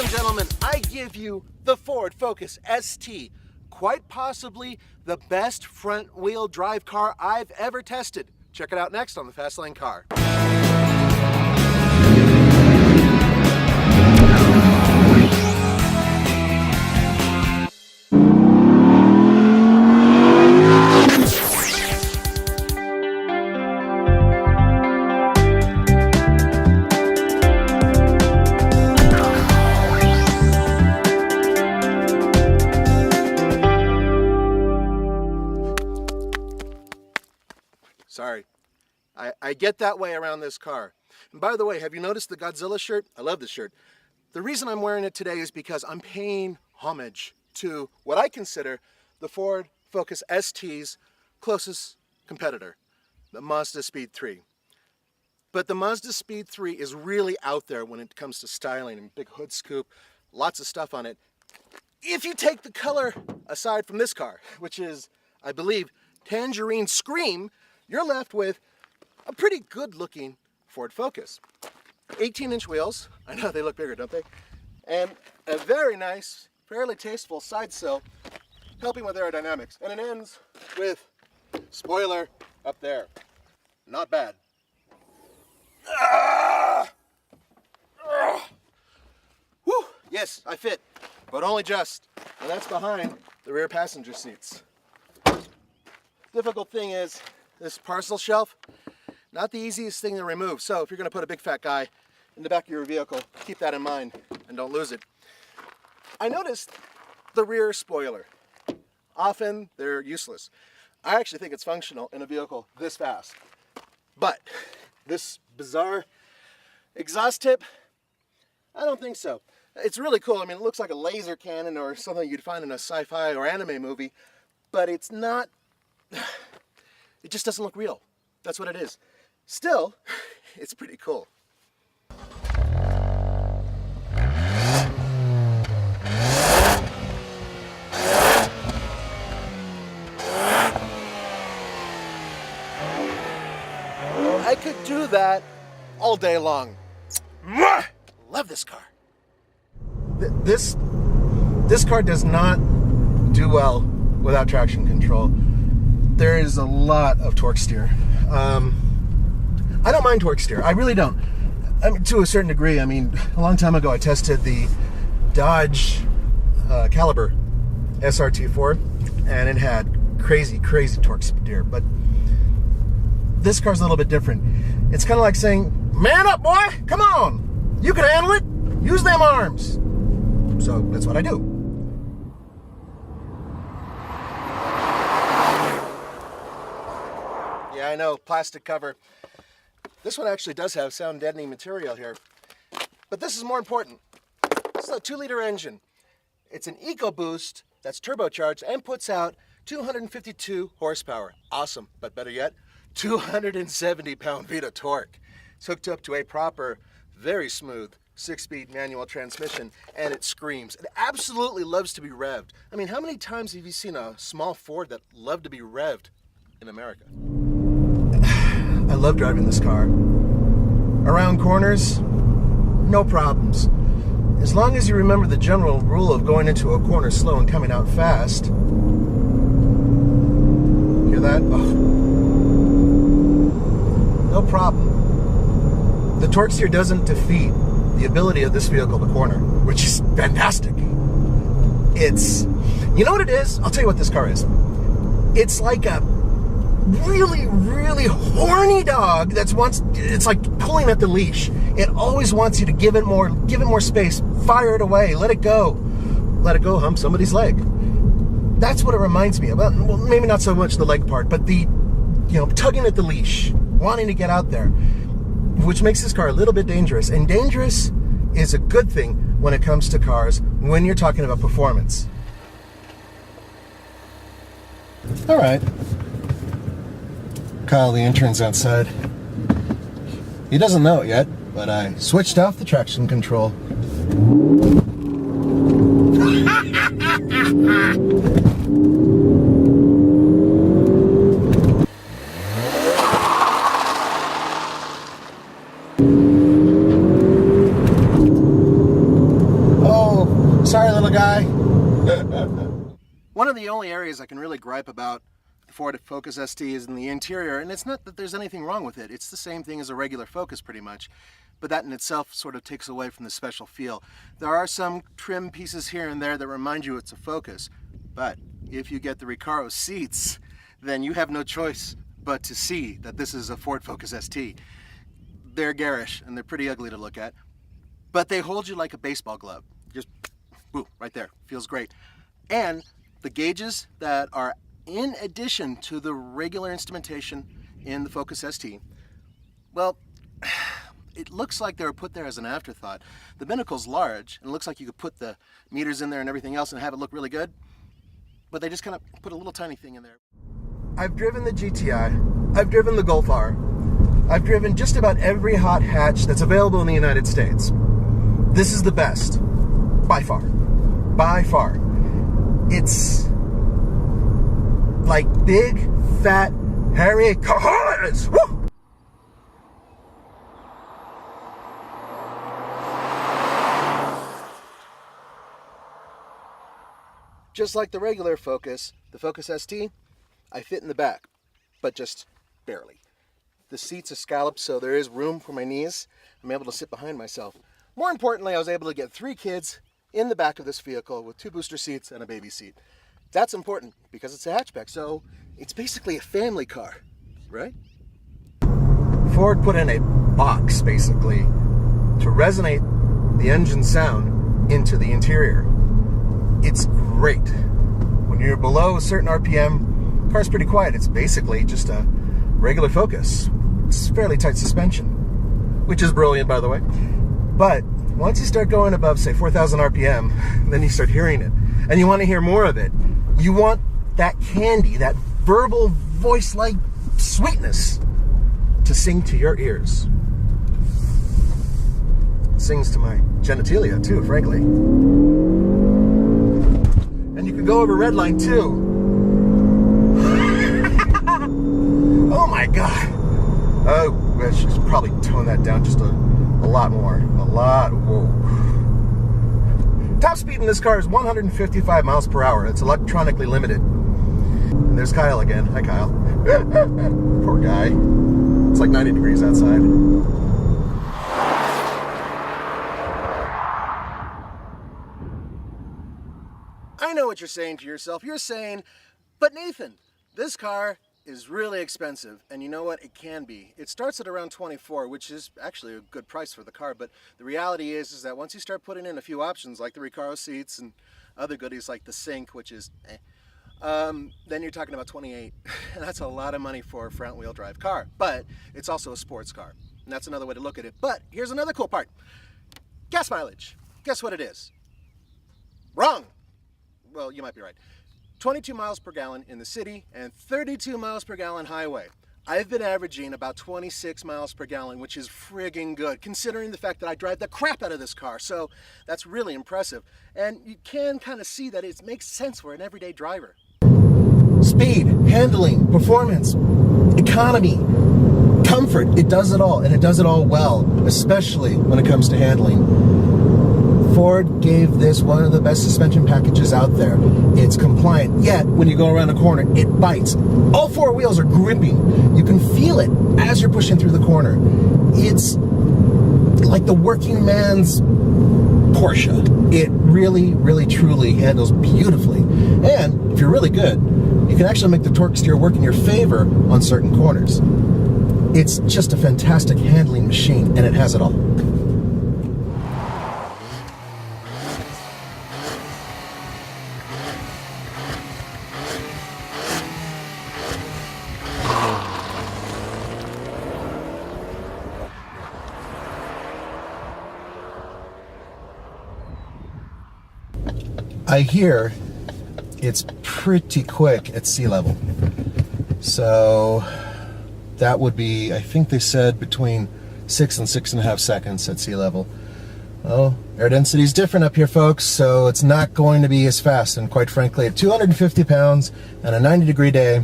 and gentlemen, I give you the Ford Focus ST, quite possibly the best front-wheel drive car I've ever tested. Check it out next on the Fast Lane Car. Sorry, I get that way around this car. And by the way, have you noticed the Godzilla shirt? I love this shirt. The reason I'm wearing it today is because I'm paying homage to what I consider the Ford Focus ST's closest competitor, the Mazda Speed 3. But the Mazda Speed 3 is really out there when it comes to styling and big hood scoop, lots of stuff on it. If you take the color aside from this car, which is, I believe, Tangerine Scream, you're left with a pretty good looking Ford Focus. 18-inch wheels, I know they look bigger, don't they? And a very nice, fairly tasteful side sill, helping with aerodynamics. And it ends with spoiler up there. Not bad. Whew, yes, I fit, but only just. And that's behind the rear passenger seats. Difficult thing is, this parcel shelf, not the easiest thing to remove. So if you're going to put a big fat guy in the back of your vehicle, keep that in mind and don't lose it. I noticed the rear spoiler. Often they're useless. I actually think it's functional in a vehicle this fast. But this bizarre exhaust tip, I don't think so. It's really cool. I mean, it looks like a laser cannon or something you'd find in a sci-fi or anime movie, but it's not. It just doesn't look real. That's what it is. Still, it's pretty cool. I could do that all day long. Love this car. This car does not do well without traction control. There is a lot of torque steer. I don't mind torque steer. I really don't. I mean, to a certain degree. I mean, a long time ago I tested the Dodge Caliber SRT4, and it had crazy torque steer. But this car's a little bit different. It's kind of like saying, "Man up, boy! Come on! You can handle it. Use them arms." So that's what I do. Yeah, I know, plastic cover. This one actually does have sound deadening material here. But this is more important. This is a 2-liter engine. It's an EcoBoost that's turbocharged and puts out 252 horsepower. Awesome, but better yet, 270 pound-feet of torque. It's hooked up to a proper, very smooth 6-speed manual transmission, and it screams. It absolutely loves to be revved. I mean, how many times have you seen a small Ford that loved to be revved in America? I love driving this car. Around corners, no problems. As long as you remember the general rule of going into a corner slow and coming out fast. Hear that? Oh. No problem. The torque steer doesn't defeat the ability of this vehicle to corner, which is fantastic. It's, you know what it is? I'll tell you what this car is. It's like a really horny dog it's like pulling at the leash. It always wants you to give it more space, fire it away, let it go, hump somebody's leg. That's what it reminds me of. Well, maybe not so much the leg part, but the, tugging at the leash, wanting to get out there, which makes this car a little bit dangerous. And dangerous is a good thing when it comes to cars when you're talking about performance. All right. Kyle, the intern's outside. He doesn't know it yet, but I switched off the traction control. Sorry, little guy. One of the only areas I can really gripe about the Ford Focus ST is in the interior, and it's not that there's anything wrong with it. It's the same thing as a regular Focus pretty much, but that in itself sort of takes away from the special feel. There are some trim pieces here and there that remind you it's a Focus, but if you get the Recaro seats, then you have no choice but to see that this is a Ford Focus ST. They're garish and they're pretty ugly to look at, but they hold you like a baseball glove. Just, boo, right there. Feels great. And the gauges that are in addition to the regular instrumentation in the Focus ST, well, it looks like they were put there as an afterthought. The binnacle's large, and it looks like you could put the meters in there and everything else and have it look really good, but they just kind of put a little tiny thing in there. I've driven the GTI, I've driven the Golf R, I've driven just about every hot hatch that's available in the United States. This is the best, by far, by far. It's like big, fat, hairy cojones! Woo! Just like the regular Focus, the Focus ST, I fit in the back, but just barely. The seats are scalloped, so there is room for my knees. I'm able to sit behind myself. More importantly, I was able to get 3 kids in the back of this vehicle with 2 booster seats and a baby seat. That's important because it's a hatchback, so it's basically a family car, right? Ford put in a box, basically, to resonate the engine sound into the interior. It's great. When you're below a certain RPM, the car's pretty quiet. It's basically just a regular Focus. It's fairly tight suspension, which is brilliant, by the way. But once you start going above, say, 4,000 RPM, then you start hearing it. And you want to hear more of it. You want that candy, that verbal voice-like sweetness to sing to your ears. It sings to my genitalia, too, frankly. And you can go over red line, too. Oh, my God. Oh, I should probably tone that down just a lot more. A lot. Whoa. Top speed in this car is 155 miles per hour. It's electronically limited. And there's Kyle again. Hi, Kyle. Poor guy. It's like 90 degrees outside. I know what you're saying to yourself. You're saying, but Nathan, this car is really expensive, and you know what? It can be. It starts at around $24, which is actually a good price for the car, but the reality is that once you start putting in a few options like the Recaro seats and other goodies like the sync, which is then you're talking about $28. And that's a lot of money for a front-wheel drive car, but it's also a sports car, and that's another way to look at it. But here's another cool part. Gas mileage. Guess what it is? Wrong. Well, you might be right. 22 miles per gallon in the city and 32 miles per gallon highway. I've been averaging about 26 miles per gallon, which is friggin' good, considering the fact that I drive the crap out of this car. So that's really impressive. And you can kind of see that it makes sense for an everyday driver. Speed, handling, performance, economy, comfort, it does it all, and it does it all well, especially when it comes to handling. Ford gave this one of the best suspension packages out there. It's compliant, yet when you go around a corner, it bites. All 4 wheels are gripping. You can feel it as you're pushing through the corner. It's like the working man's Porsche. It really, really, truly handles beautifully. And if you're really good, you can actually make the torque steer work in your favor on certain corners. It's just a fantastic handling machine, and it has it all. I hear it's pretty quick at sea level. So that would be, I think they said between 6 and 6.5 seconds at sea level. Well, air density is different up here, folks, so it's not going to be as fast. And quite frankly, at 250 pounds and a 90-degree day,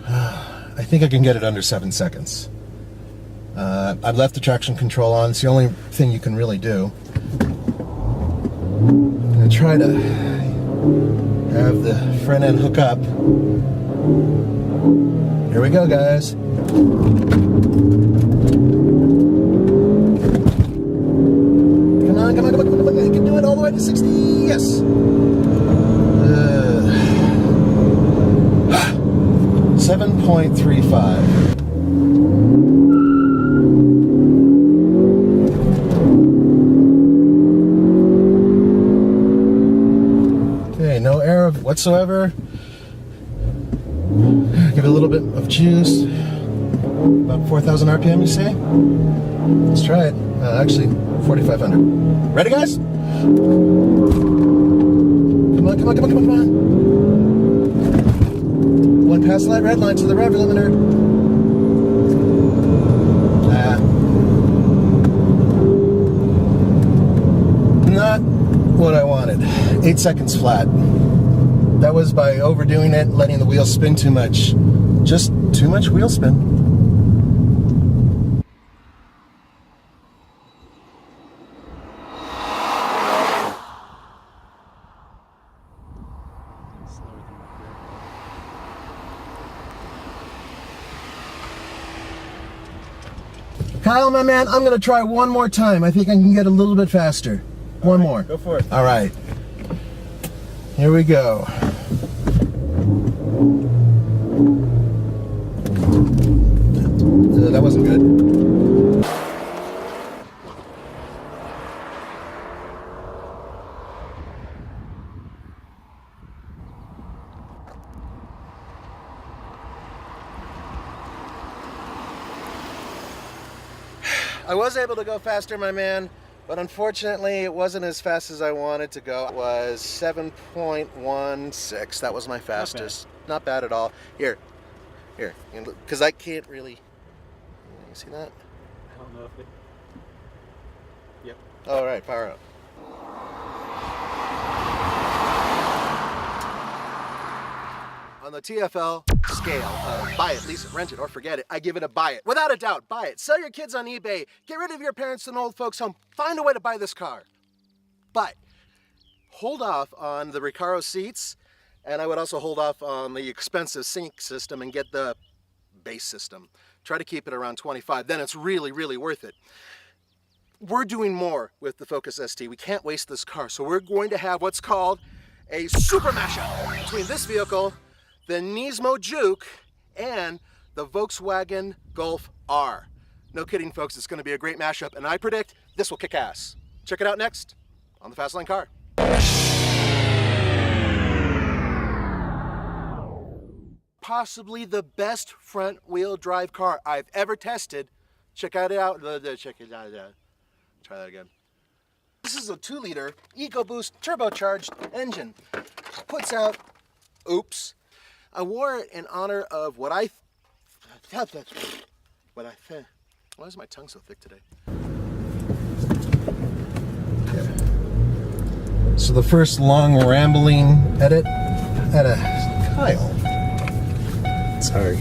I think I can get it under 7 seconds. I've left the traction control on. It's the only thing you can really do. I'm try to have the front end hook up. Here we go, guys. Come on, come on, come on, come on, come on. You can do it all the way to 60. Yes. 7.35. Okay, no air whatsoever. Give it a little bit of juice. About 4,000 RPM, you say? Let's try it. Actually, 4,500. Ready, guys? Come on, come on, come on, come on, come on. One past that red line to the rev limiter. Not what I wanted. 8 seconds flat. That was by overdoing it, letting the wheel spin too much. Just too much wheel spin. Kyle, my man, I'm gonna try one more time. I think I can get a little bit faster. One more. Go for it. All right. Here we go. That wasn't good. I was able to go faster, my man, but unfortunately it wasn't as fast as I wanted to go. It was 7.16. That was my fastest. Not bad at all. Here, because I can't really. You see that? I don't know if it. Yep. All right, fire up. On the TFL scale of buy it, lease it, rent it, or forget it, I give it a buy it. Without a doubt, buy it. Sell your kids on eBay. Get rid of your parents in an old folks home. Find a way to buy this car. But hold off on the Recaro seats, and I would also hold off on the expensive sync system and get the base system. Try to keep it around 25. Then it's really, really worth it. We're doing more with the Focus ST. We can't waste this car. So we're going to have what's called a super mashup between this vehicle, the Nismo Juke, and the Volkswagen Golf R. No kidding, folks, it's going to be a great mashup, and I predict this will kick ass. Check it out next on the Fastline Car. Possibly the best front-wheel drive car I've ever tested. Check it out. Check it out. Try that again. This is a 2-liter EcoBoost turbocharged engine. Puts out, oops. I wore it in honor of what I think. Why is my tongue so thick today? Okay. So the first long rambling edit at a Kyle. Sorry.